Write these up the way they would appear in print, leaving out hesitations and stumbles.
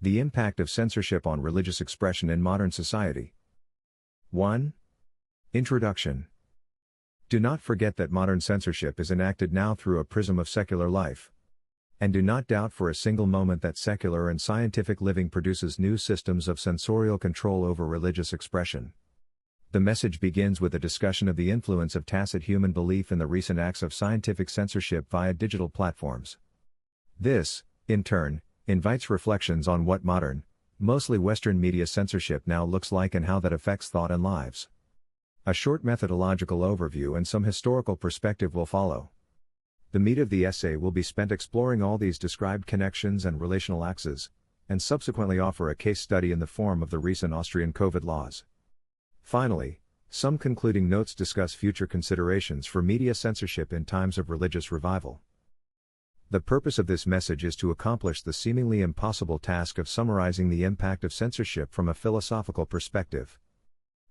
The impact of censorship on religious expression in modern society. 1. Introduction. Do not forget that modern censorship is enacted now through a prism of secular life. And do not doubt for a single moment that secular and scientific living produces new systems of censorial control over religious expression. The message begins with a discussion of the influence of tacit human belief in the recent acts of scientific censorship via digital platforms. This, in turn, invites reflections on what modern, mostly Western media censorship now looks like and how that affects thought and lives. A short methodological overview and some historical perspective will follow. The meat of the essay will be spent exploring all these described connections and relational axes, and subsequently offer a case study in the form of the recent Austrian COVID laws. Finally, some concluding notes discuss future considerations for media censorship in times of religious revival. The purpose of this message is to accomplish the seemingly impossible task of summarizing the impact of censorship from a philosophical perspective.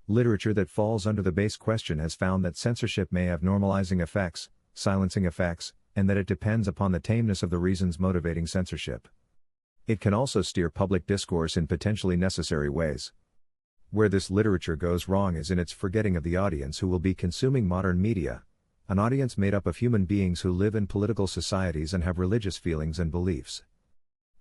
Literature that falls under the base question has found that censorship may have normalizing effects, silencing effects, and that it depends upon the tameness of the reasons motivating censorship. It can also steer public discourse in potentially necessary ways. Where this literature goes wrong is in its forgetting of the audience who will be consuming modern media, an audience made up of human beings who live in political societies and have religious feelings and beliefs.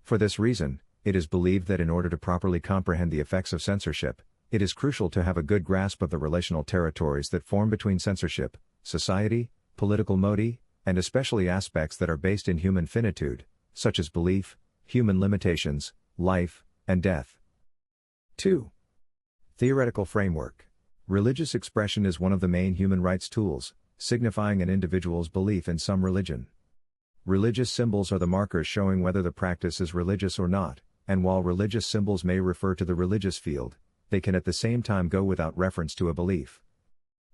For this reason, it is believed that in order to properly comprehend the effects of censorship, it is crucial to have a good grasp of the relational territories that form between censorship, society, political modi, and especially aspects that are based in human finitude, such as belief, human limitations, life, and death. 2. Theoretical framework. Religious expression is one of the main human rights tools, signifying an individual's belief in some religion. Religious symbols are the markers showing whether the practice is religious or not, and while religious symbols may refer to the religious field, they can at the same time go without reference to a belief.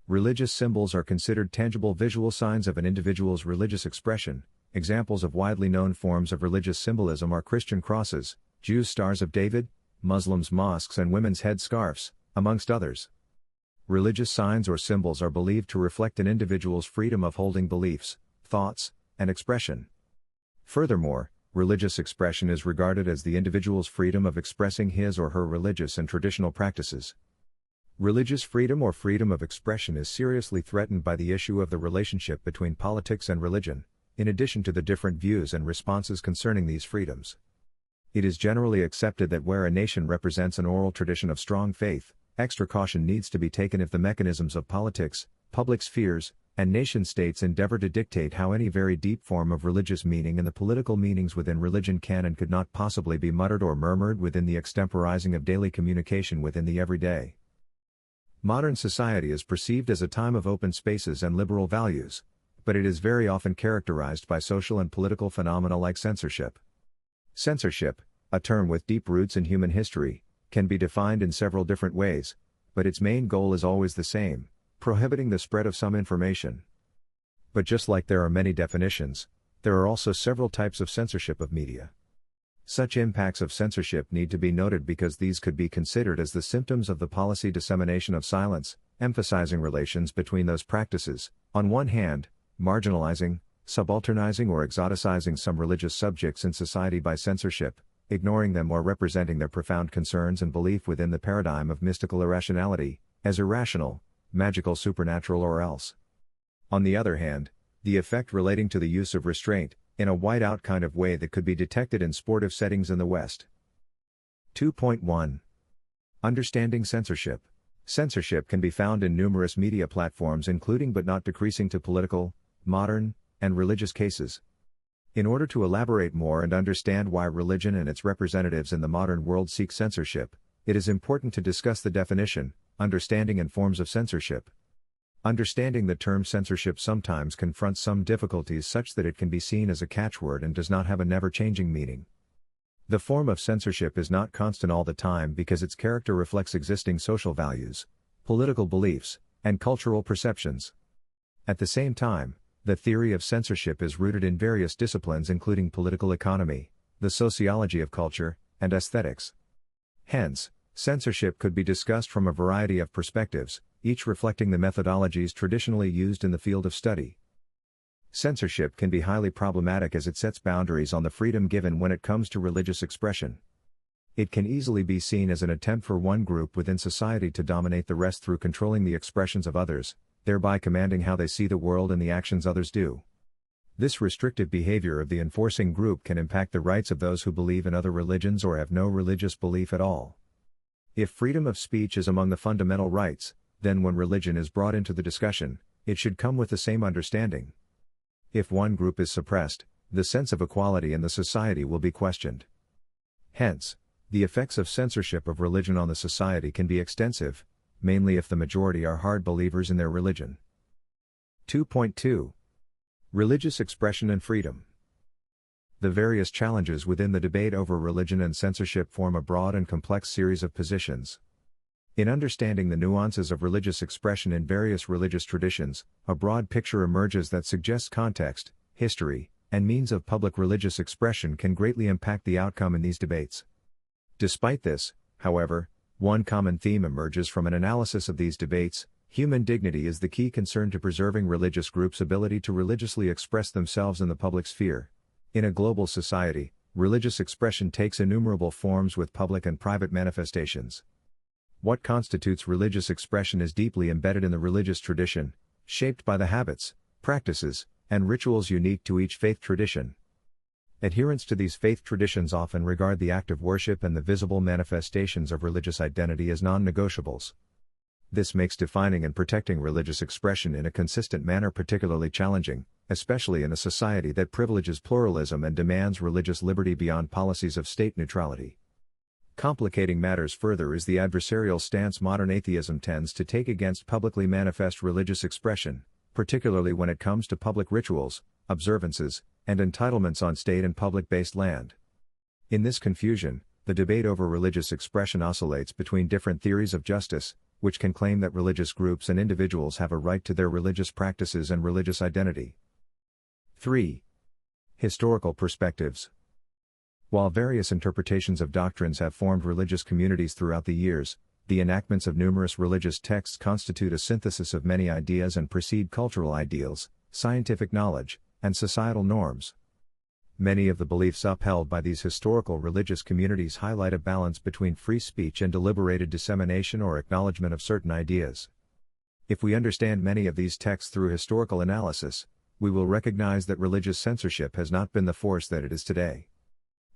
Religious symbols are considered tangible visual signs of an individual's religious expression. Examples of widely known forms of religious symbolism are Christian crosses, Jews' stars of David, Muslims mosques and women's head scarves, amongst others. Religious signs or symbols are believed to reflect an individual's freedom of holding beliefs, thoughts, and expression. Furthermore, religious expression is regarded as the individual's freedom of expressing his or her religious and traditional practices. Religious freedom or freedom of expression is seriously threatened by the issue of the relationship between politics and religion, in addition to the different views and responses concerning these freedoms. It is generally accepted that where a nation represents an oral tradition of strong faith, extra caution needs to be taken if the mechanisms of politics, public spheres, and nation-states endeavor to dictate how any very deep form of religious meaning and the political meanings within religion can and could not possibly be muttered or murmured within the extemporizing of daily communication within the everyday. Modern society is perceived as a time of open spaces and liberal values, but it is very often characterized by social and political phenomena like censorship. Censorship, a term with deep roots in human history, can be defined in several different ways, but its main goal is always the same: prohibiting the spread of some information. But just like there are many definitions, there are also several types of censorship of media. Such impacts of censorship need to be noted because these could be considered as the symptoms of the policy dissemination of silence, emphasizing relations between those practices, on one hand, marginalizing, subalternizing or exoticizing some religious subjects in society by censorship, ignoring them or representing their profound concerns and belief within the paradigm of mystical irrationality, as irrational, magical, supernatural or else. On the other hand, the effect relating to the use of restraint, in a white-out kind of way that could be detected in sportive settings in the West. 2.1. Understanding censorship. Censorship can be found in numerous media platforms including but not decreasing to political, modern, and religious cases. In order to elaborate more and understand why religion and its representatives in the modern world seek censorship, it is important to discuss the definition, understanding and forms of censorship. Understanding the term censorship sometimes confronts some difficulties such that it can be seen as a catchword and does not have a never-changing meaning. The form of censorship is not constant all the time because its character reflects existing social values, political beliefs, and cultural perceptions. At the same time, the theory of censorship is rooted in various disciplines including political economy, the sociology of culture, and aesthetics. Hence, censorship could be discussed from a variety of perspectives, each reflecting the methodologies traditionally used in the field of study. Censorship can be highly problematic as it sets boundaries on the freedom given when it comes to religious expression. It can easily be seen as an attempt for one group within society to dominate the rest through controlling the expressions of others, thereby commanding how they see the world and the actions others do. This restrictive behavior of the enforcing group can impact the rights of those who believe in other religions or have no religious belief at all. If freedom of speech is among the fundamental rights, then when religion is brought into the discussion, it should come with the same understanding. If one group is suppressed, the sense of equality in the society will be questioned. Hence, the effects of censorship of religion on the society can be extensive, mainly if the majority are hard believers in their religion. 2.2. Religious expression and freedom. The various challenges within the debate over religion and censorship form a broad and complex series of positions. In understanding the nuances of religious expression in various religious traditions, a broad picture emerges that suggests context, history, and means of public religious expression can greatly impact the outcome in these debates. Despite this, however, one common theme emerges from an analysis of these debates: human dignity is the key concern to preserving religious groups' ability to religiously express themselves in the public sphere. In a global society, religious expression takes innumerable forms with public and private manifestations. What constitutes religious expression is deeply embedded in the religious tradition, shaped by the habits, practices, and rituals unique to each faith tradition. Adherents to these faith traditions often regard the act of worship and the visible manifestations of religious identity as non-negotiables. This makes defining and protecting religious expression in a consistent manner particularly challenging, especially in a society that privileges pluralism and demands religious liberty beyond policies of state neutrality. Complicating matters further is the adversarial stance modern atheism tends to take against publicly manifest religious expression, particularly when it comes to public rituals, observances, and entitlements on state and public-based land. In this confusion, the debate over religious expression oscillates between different theories of justice, which can claim that religious groups and individuals have a right to their religious practices and religious identity. 3. Historical perspectives. While various interpretations of doctrines have formed religious communities throughout the years, the enactments of numerous religious texts constitute a synthesis of many ideas and precede cultural ideals, scientific knowledge, and societal norms. Many of the beliefs upheld by these historical religious communities highlight a balance between free speech and deliberated dissemination or acknowledgement of certain ideas. If we understand many of these texts through historical analysis, we will recognize that religious censorship has not been the force that it is today.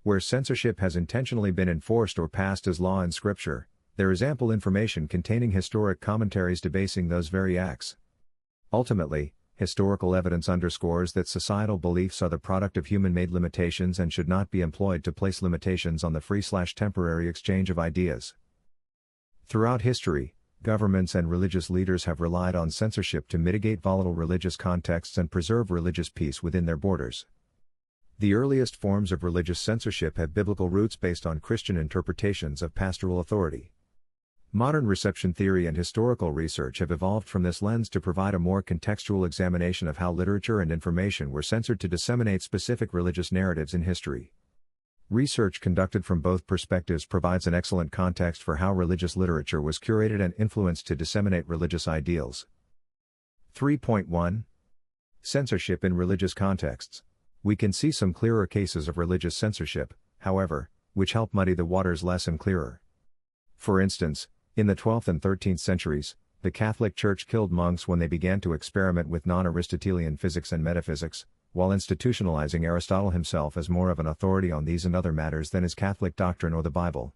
Where censorship has intentionally been enforced or passed as law in Scripture, there is ample information containing historic commentaries debasing those very acts. Ultimately, historical evidence underscores that societal beliefs are the product of human-made limitations and should not be employed to place limitations on the free/temporary exchange of ideas. Throughout history, governments and religious leaders have relied on censorship to mitigate volatile religious contexts and preserve religious peace within their borders. The earliest forms of religious censorship have biblical roots based on Christian interpretations of pastoral authority. Modern reception theory and historical research have evolved from this lens to provide a more contextual examination of how literature and information were censored to disseminate specific religious narratives in history. Research conducted from both perspectives provides an excellent context for how religious literature was curated and influenced to disseminate religious ideals. 3.1. Censorship in religious contexts. We can see some clearer cases of religious censorship, however, which help muddy the waters less and clearer. For instance, in the 12th and 13th centuries, the Catholic Church killed monks when they began to experiment with non-Aristotelian physics and metaphysics, while institutionalizing Aristotle himself as more of an authority on these and other matters than his Catholic doctrine or the Bible.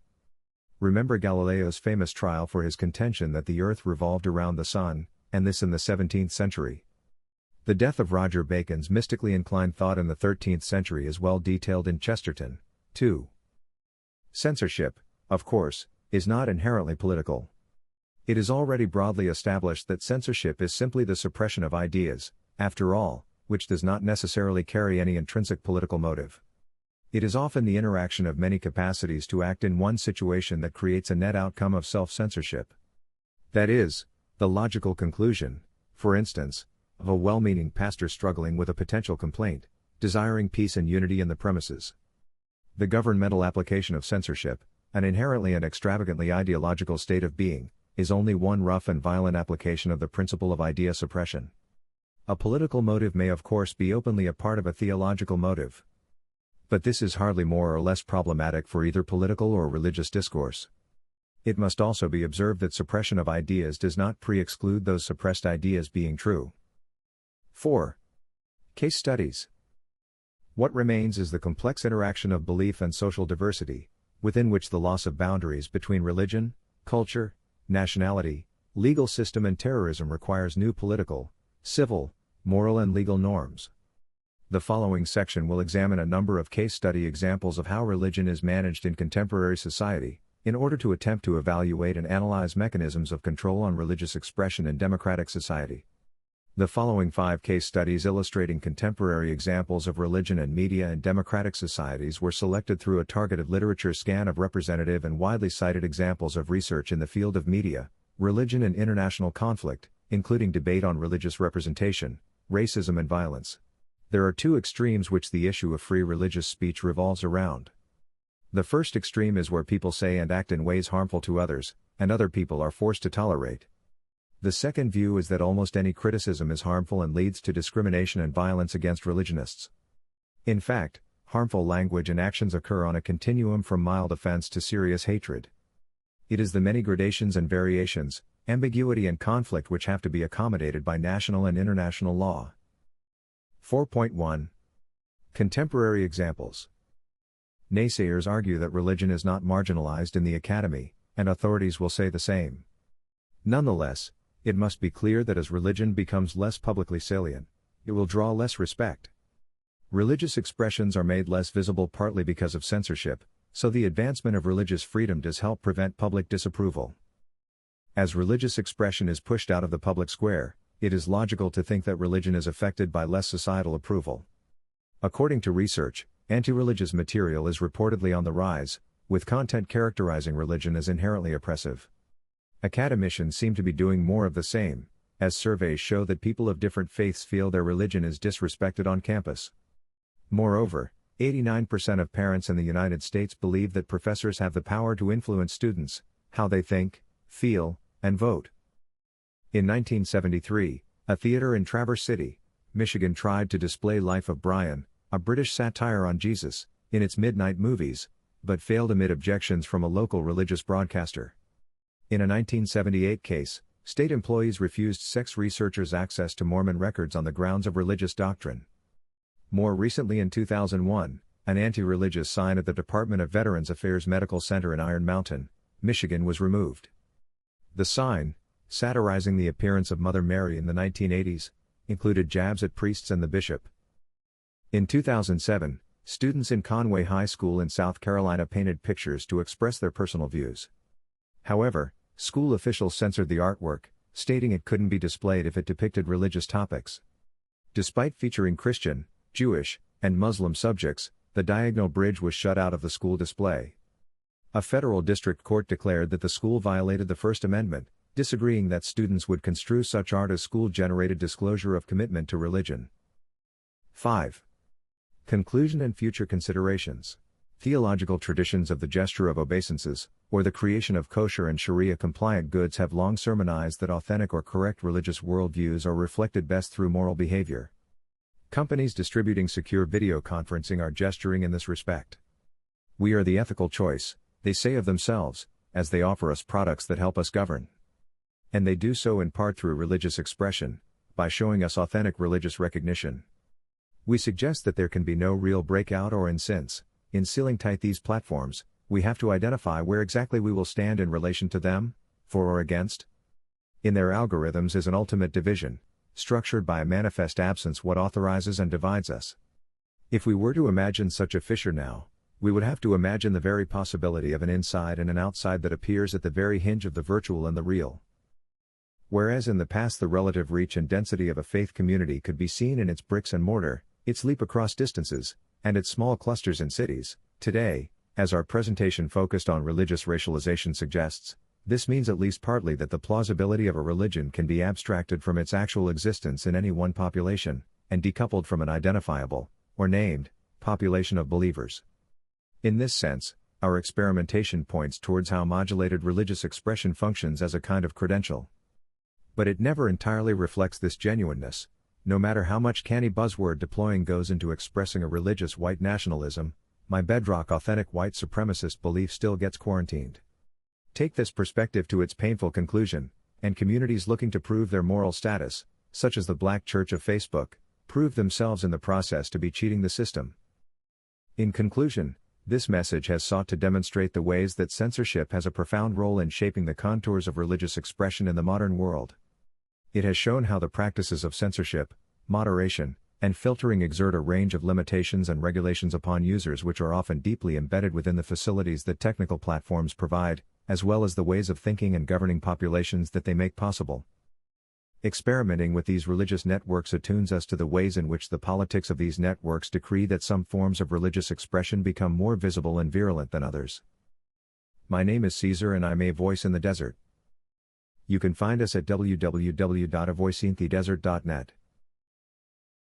Remember Galileo's famous trial for his contention that the earth revolved around the sun, and this in the 17th century. The death of Roger Bacon's mystically inclined thought in the 13th century is well detailed in Chesterton, 2. Censorship, of course, is not inherently political. It is already broadly established that censorship is simply the suppression of ideas, after all, which does not necessarily carry any intrinsic political motive. It is often the interaction of many capacities to act in one situation that creates a net outcome of self-censorship. That is, the logical conclusion, for instance, of a well-meaning pastor struggling with a potential complaint, desiring peace and unity in the premises. The governmental application of censorship, an inherently and extravagantly ideological state of being, is only one rough and violent application of the principle of idea suppression. A political motive may of course be openly a part of a theological motive. But this is hardly more or less problematic for either political or religious discourse. It must also be observed that suppression of ideas does not pre-exclude those suppressed ideas being true. 4. Case studies. What remains is the complex interaction of belief and social diversity, within which the loss of boundaries between religion, culture, nationality, legal system and terrorism requires new political, civil, moral and legal norms. The following section will examine a number of case study examples of how religion is managed in contemporary society, in order to attempt to evaluate and analyze mechanisms of control on religious expression in democratic society. The following 5 case studies illustrating contemporary examples of religion and media in democratic societies were selected through a targeted literature scan of representative and widely cited examples of research in the field of media, religion and international conflict, including debate on religious representation, racism and violence. There are 2 extremes which the issue of free religious speech revolves around. The first extreme is where people say and act in ways harmful to others, and other people are forced to tolerate. The second view is that almost any criticism is harmful and leads to discrimination and violence against religionists. In fact, harmful language and actions occur on a continuum from mild offense to serious hatred. It is the many gradations and variations, ambiguity and conflict which have to be accommodated by national and international law. 4.1. Contemporary examples. Naysayers argue that religion is not marginalized in the academy, and authorities will say the same. Nonetheless, it must be clear that as religion becomes less publicly salient, it will draw less respect. Religious expressions are made less visible partly because of censorship, so the advancement of religious freedom does help prevent public disapproval. As religious expression is pushed out of the public square, it is logical to think that religion is affected by less societal approval. According to research, anti-religious material is reportedly on the rise, with content characterizing religion as inherently oppressive. Academicians seem to be doing more of the same, as surveys show that people of different faiths feel their religion is disrespected on campus. Moreover, 89% of parents in the United States believe that professors have the power to influence students, how they think, feel, and vote. In 1973, a theater in Traverse City, Michigan tried to display Life of Brian, a British satire on Jesus, in its midnight movies, but failed amid objections from a local religious broadcaster. In a 1978 case, state employees refused sex researchers access to Mormon records on the grounds of religious doctrine. More recently in 2001, an anti-religious sign at the Department of Veterans Affairs Medical Center in Iron Mountain, Michigan was removed. The sign, satirizing the appearance of Mother Mary in the 1980s, included jabs at priests and the bishop. In 2007, students in Conway High School in South Carolina painted pictures to express their personal views. However, school officials censored the artwork, stating it couldn't be displayed if it depicted religious topics. Despite featuring Christian, Jewish, and Muslim subjects, the diagonal bridge was shut out of the school display. A federal district court declared that the school violated the First Amendment, disagreeing that students would construe such art as school-generated disclosure of commitment to religion. 5. Conclusion and future considerations. Theological traditions of the gesture of obeisances, or the creation of kosher and Sharia-compliant goods have long sermonized that authentic or correct religious worldviews are reflected best through moral behavior. Companies distributing secure video conferencing are gesturing in this respect. We are the ethical choice, they say of themselves, as they offer us products that help us govern. And they do so in part through religious expression, by showing us authentic religious recognition. We suggest that there can be no real breakout or since, in sealing tight these platforms, we have to identify where exactly we will stand in relation to them, for or against. In their algorithms is an ultimate division, structured by a manifest absence what authorizes and divides us. If we were to imagine such a fissure now, we would have to imagine the very possibility of an inside and an outside that appears at the very hinge of the virtual and the real. Whereas in the past the relative reach and density of a faith community could be seen in its bricks and mortar, its leap across distances, and its small clusters in cities, today, as our presentation focused on religious racialization suggests, this means at least partly that the plausibility of a religion can be abstracted from its actual existence in any one population, and decoupled from an identifiable, or named, population of believers. In this sense, our experimentation points towards how modulated religious expression functions as a kind of credential. But it never entirely reflects this genuineness, No matter how much canny buzzword deploying goes into expressing a religious white nationalism, my bedrock authentic white supremacist belief still gets quarantined. Take this perspective to its painful conclusion, and communities looking to prove their moral status, such as the Black Church of Facebook, prove themselves in the process to be cheating the system. In conclusion, this message has sought to demonstrate the ways that censorship has a profound role in shaping the contours of religious expression in the modern world. It has shown how the practices of censorship, moderation, and filtering exert a range of limitations and regulations upon users which are often deeply embedded within the facilities that technical platforms provide, as well as the ways of thinking and governing populations that they make possible. Experimenting with these religious networks attunes us to the ways in which the politics of these networks decree that some forms of religious expression become more visible and virulent than others. My name is Caesar and I'm a voice in the desert. You can find us at www.avoiceinthedesert.net.